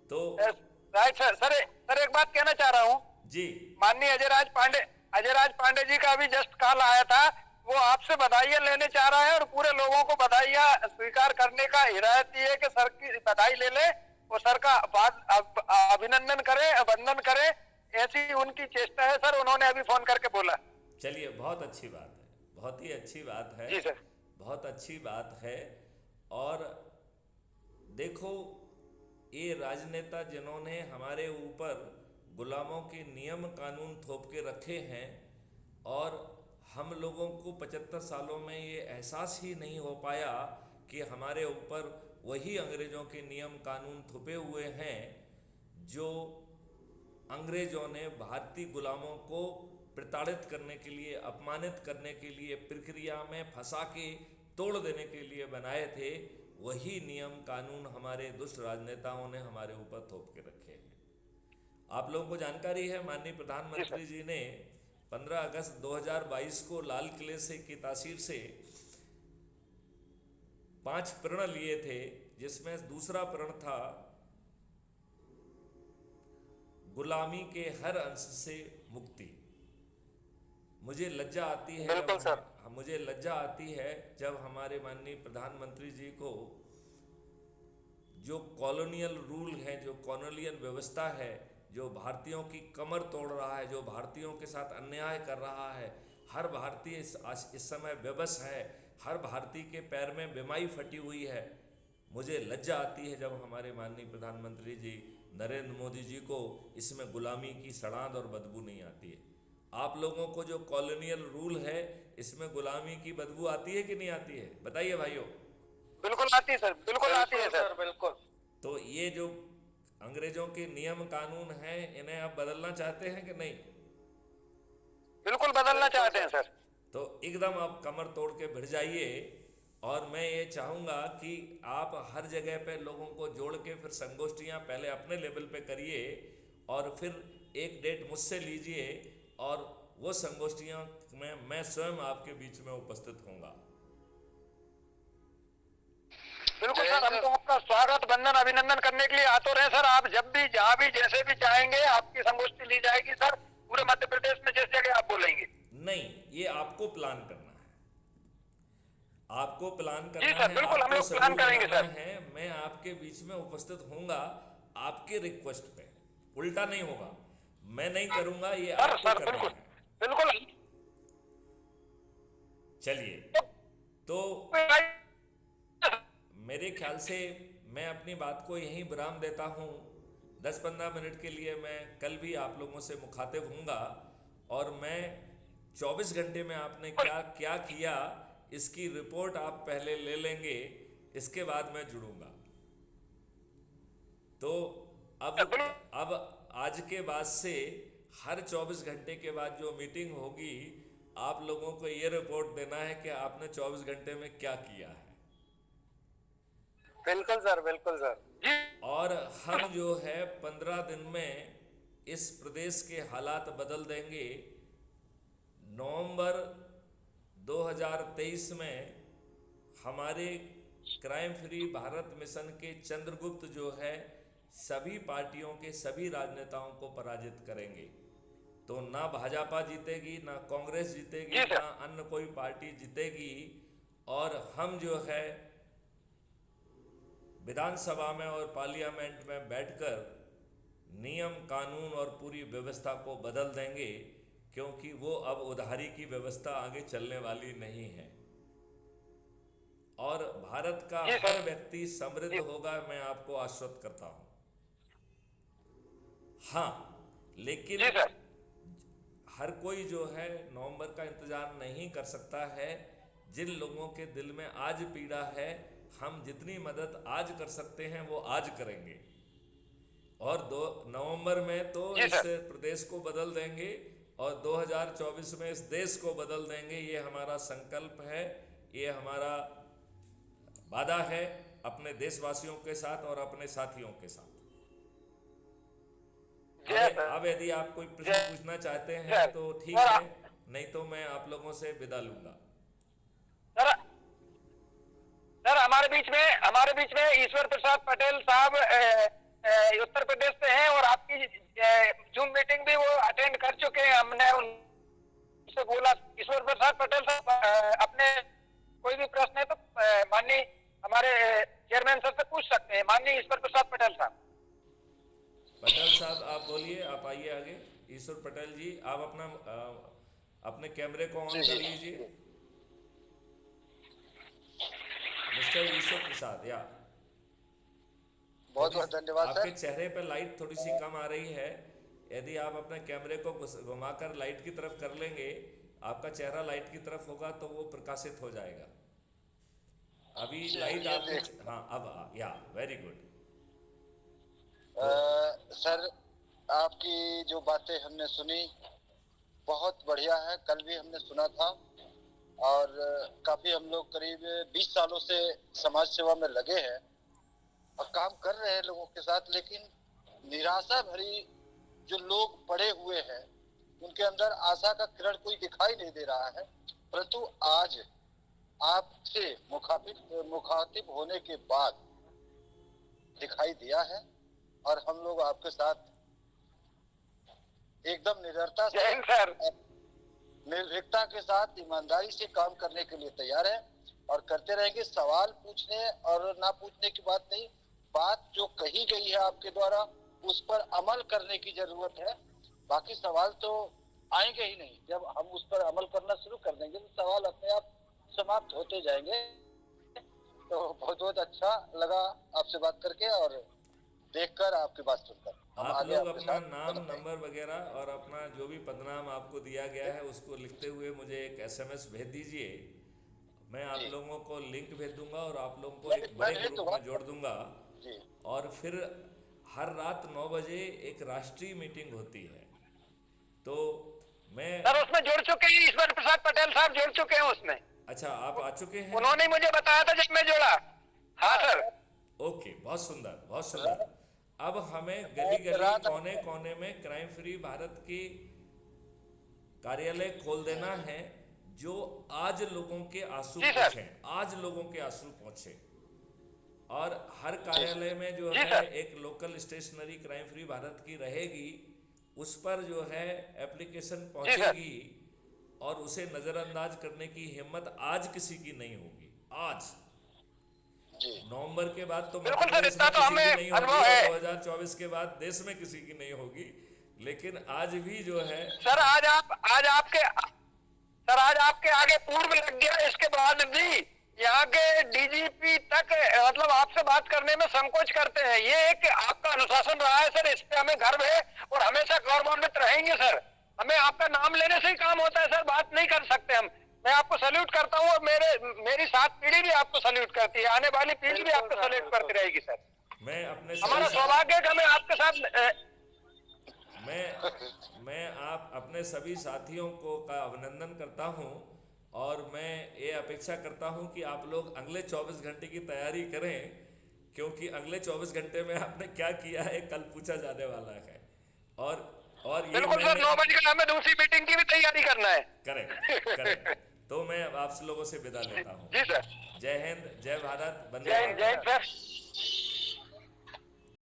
तो राइट सर। सर एक बात कहना चाह रहा हूँ। जी, माननीय अजयराज पांडे जी का अभी जस्ट कॉल आया था, वो आपसे बधाइयाँ लेने चाह रहा है और पूरे लोगों को बधाइयाँ स्वीकार करने का हिदायत दी है कि सर की बधाई ले ले और सर का अभिनंदन करे, वंदन करे, ऐसी उनकी चेष्टा है सर। उन्होंने अभी फोन करके बोला। चलिए बहुत अच्छी बात है, बहुत ही अच्छी बात है। जी सर। बहुत अच्छी बात है। और देखो, ये राजनेता जिन्होंने हमारे ऊपर गुलामों के नियम कानून थोप के रखे हैं, और हम लोगों को 75 सालों में ये एहसास ही नहीं हो पाया कि हमारे ऊपर वही अंग्रेज़ों के नियम कानून थोपे हुए हैं जो अंग्रेज़ों ने भारतीय गुलामों को प्रताड़ित करने के लिए, अपमानित करने के लिए, प्रक्रिया में फंसा के तोड़ देने के लिए बनाए थे। वही नियम कानून हमारे दुष्ट राजनेताओं ने हमारे ऊपर थोप के रखे हैं। आप लोगों को जानकारी है, माननीय प्रधानमंत्री जी ने 15 अगस्त 2022 को लाल किले से की तासीर से 5 प्रण लिए थे, जिसमें दूसरा प्रण था गुलामी के हर अंश से मुक्ति। मुझे लज्जा आती है बिल्कुल सर। मुझे लज्जा आती है जब हमारे माननीय प्रधानमंत्री जी को जो कॉलोनियल रूल है, जो कॉलोनियल व्यवस्था है, जो भारतीयों की कमर तोड़ रहा है, जो भारतीयों के साथ अन्याय कर रहा है, हर भारतीय इस समय बेबस है, हर भारतीय के पैर में बीमारी फटी हुई है। मुझे लज्जा आती है जब हमारे माननीय प्रधानमंत्री जी नरेंद्र मोदी जी को इसमें गुलामी की सड़ांध और बदबू नहीं आती है। आप लोगों को जो कॉलोनियल रूल है इसमें गुलामी की बदबू आती है कि नहीं आती है, बताइए भाइयों। बिल्कुल आती है सर, बिल्कुल आती है सर। बिल्कुल। तो ये जो अंग्रेजों के नियम कानून हैं, इन्हें आप बदलना चाहते हैं कि नहीं? बिल्कुल बदलना चाहते हैं सर। तो एकदम आप कमर तोड़ के भिड़ जाइए। और मैं ये चाहूँगा कि आप हर जगह पे लोगों को जोड़ के फिर संगोष्ठियाँ पहले अपने लेवल पे करिए और फिर एक डेट मुझसे लीजिए, और वो संगोष्ठियों में मैं स्वयं आपके बीच में उपस्थित होऊंगा। बिल्कुल सर, हम तो आपका स्वागत, वंदन, अभिनंदन करने के लिए आते रहे सर। आप जब भी, जहाँ भी, जैसे भी चाहेंगे आपकी संगोष्ठी ली जाएगी सर, पूरे मध्य प्रदेश में जिस जगह आप बोलेंगे। नहीं, ये आपको प्लान करना है, आपको प्लान जी करना सर, है, बिल्कुल हम आपको लोग प्लान शेड्यूल करेंगे बनाना सर। है। मैं आपके बीच में उपस्थित होऊंगा आपके रिक्वेस्ट पे, उल्टा नहीं होगा। मैं नहीं करूंगा, ये सर आपको सर करना बिल्कुल है। बिल्कुल। चलिए, तो मेरे ख्याल से मैं अपनी बात को यहीं विराम देता हूँ। 10-15 मिनट के लिए मैं कल भी आप लोगों से मुखातिब हूँगा, और मैं 24 घंटे में आपने क्या क्या किया इसकी रिपोर्ट आप पहले ले लेंगे, इसके बाद मैं जुड़ूंगा। तो अब आज के बाद से हर 24 घंटे के बाद जो मीटिंग होगी, आप लोगों को ये रिपोर्ट देना है कि आपने 24 घंटे में क्या किया है। बिल्कुल सर, बिल्कुल सर। और हम जो है 15 दिन में इस प्रदेश के हालात बदल देंगे। नवंबर 2023 में हमारे क्राइम फ्री भारत मिशन के चंद्रगुप्त जो है सभी पार्टियों के सभी राजनेताओं को पराजित करेंगे। तो ना भाजपा जीतेगी, ना कांग्रेस जीतेगी, जी सर। ना अन्य कोई पार्टी जीतेगी। और हम जो है विधानसभा में और पार्लियामेंट में बैठकर नियम कानून और पूरी व्यवस्था को बदल देंगे, क्योंकि वो अब उधारी की व्यवस्था आगे चलने वाली नहीं है। और भारत का जी सर। हर व्यक्ति समृद्ध होगा, मैं आपको आश्वस्त करता हूं। हाँ, लेकिन जी सर। हर कोई जो है नवंबर का इंतजार नहीं कर सकता है। जिन लोगों के दिल में आज पीड़ा है, हम जितनी मदद आज कर सकते हैं वो आज करेंगे। और 2 नवंबर में तो जी इस सर। प्रदेश को बदल देंगे और 2024 में इस देश को बदल देंगे। ये हमारा संकल्प है, ये हमारा वादा है अपने देशवासियों के साथ और अपने साथियों के साथ। जय सर। अब यदि आप कोई प्रश्न जय पूछना चाहते हैं सर। तो ठीक और है, नहीं तो मैं आप लोगों से विदा लूंगा। सर, सर हमारे बीच में ईश्वर प्रसाद पटेल साहब उत्तर प्रदेश से हैं और आपकी जूम मीटिंग भी वो अटेंड कर चुके हैं। हमने उनसे बोला, ईश्वर प्रसाद पटेल साहब अपने कोई भी प्रश्न है तो माननीय हमारे चेयरमैन सर से पूछ सकते हैं। माननीय ईश्वर प्रसाद पटेल साहब। पटेल साहब आप बोलिए, आप आइए आगे। ईश्वर पटेल जी, आप अपने कैमरे को ऑन कर लीजिए। मिस्टर ईश्वर प्रसाद, या बहुत बहुत धन्यवाद आपके सर। चेहरे पर लाइट थोड़ी सी कम आ रही है। यदि आप अपने कैमरे को घुमाकर लाइट की तरफ कर लेंगे, आपका चेहरा लाइट की तरफ होगा तो वो प्रकाशित हो जाएगा। अभी लाइट आपके हाँ अब या वेरी गुड। सर आपकी जो बातें हमने सुनी बहुत बढ़िया है। कल भी हमने सुना था और काफी हम लोग करीब 20 सालों से समाज सेवा में लगे हैं और काम कर रहे हैं लोगों के साथ, लेकिन निराशा भरी जो लोग पड़े हुए हैं उनके अंदर आशा का किरण कोई दिखाई नहीं दे रहा है। परंतु आज आपसे मुखातिब होने के बाद दिखाई दिया है और हम लोग आपके साथ एकदम निडरता से, निर्भीकता के साथ, ईमानदारी से काम करने के लिए तैयार है और करते रहेंगे। सवाल पूछने और ना पूछने की बात नहीं, बात जो कही गई है आपके द्वारा उस पर अमल करने की जरूरत है। बाकी सवाल तो आएंगे ही नहीं। जब हम उस पर अमल करना शुरू कर देंगे तो सवाल अपने आप समाप्त होते जाएंगे। तो बहुत बहुत अच्छा लगा आपसे बात करके और देखकर आपकी बात सुनकर। आप लोग अपना नाम, नंबर वगैरह और अपना जो भी पदनाम आपको दिया गया है उसको लिखते हुए मुझे एक SMS भेज दीजिए। मैं आप लोगों को लिंक भेज दूंगा और आप लोगों को एक बड़े ग्रुप में जोड़ दूंगा। और फिर हर रात 9 बजे एक राष्ट्रीय मीटिंग होती है। तो मैं सर उसमें जुड़ चुके हैं, ईश्वर प्रसाद पटेल साहब जुड़ चुके हैं उसमें। अच्छा, आप आ चुके हैं? उन्होंने मुझे बताया था जब मैं जुड़ा। हाँ सर। ओके, बहुत सुंदर, बहुत सुंदर। अब हमें गली गली, कोने कोने में क्राइम फ्री भारत की कार्यालय खोल देना है, जो आज लोगों के आंसू पहुंचे, आज लोगों के आंसू पहुंचे। और हर कार्यालय में जो है एक local stationery crime free Bharat की रहेगी, उस पर जो है एप्लीकेशन पहुंचेगी और उसे नजरअंदाज करने की हिम्मत आज किसी की नहीं होगी। आज नवंबर के बाद तो मध्य प्रदेश में किसी की नहीं होगी और 2024 के बाद देश में किसी की नहीं होगी, लेकिन आज भी जो है सर आज आपके आगे पूर्व लग गया। इसके बाद भी यहाँ के DGP तक मतलब आपसे बात करने में संकोच करते हैं। ये एक आपका अनुशासन रहा है सर, इस पे हमें गर्व है और हमेशा गौरवान्वित रहेंगे सर। हमें आपका नाम लेने से ही काम होता है सर, बात नहीं कर सकते हम। मैं आपको सैल्यूट करता हूँ और मेरी 7 पीढ़ी भी आपको सैल्यूट करती है, आने वाली पीढ़ी भी आपको सैल्यूट करती रहेगी सर। मैं अपने हमारा सौभाग्य है कि हमें आपके साथ मैं आप अपने सभी साथियों को का अभिनंदन करता हूं और मैं ये अपेक्षा करता हूं कि आप लोग अगले 24 घंटे की तैयारी करें, क्योंकि अगले 24 घंटे में आपने क्या किया है कल पूछा जाने वाला है। और ये बिल्कुल सर, 9 बजे हमें दूसरी मीटिंग की भी तैयारी करना है। करेक्ट। तो मैं आप लोगों से विदा लेता हूँ। जी सर। जय हिंद, जय भारत, वंदे जय हिंद, जय मातरम। हिंद सर।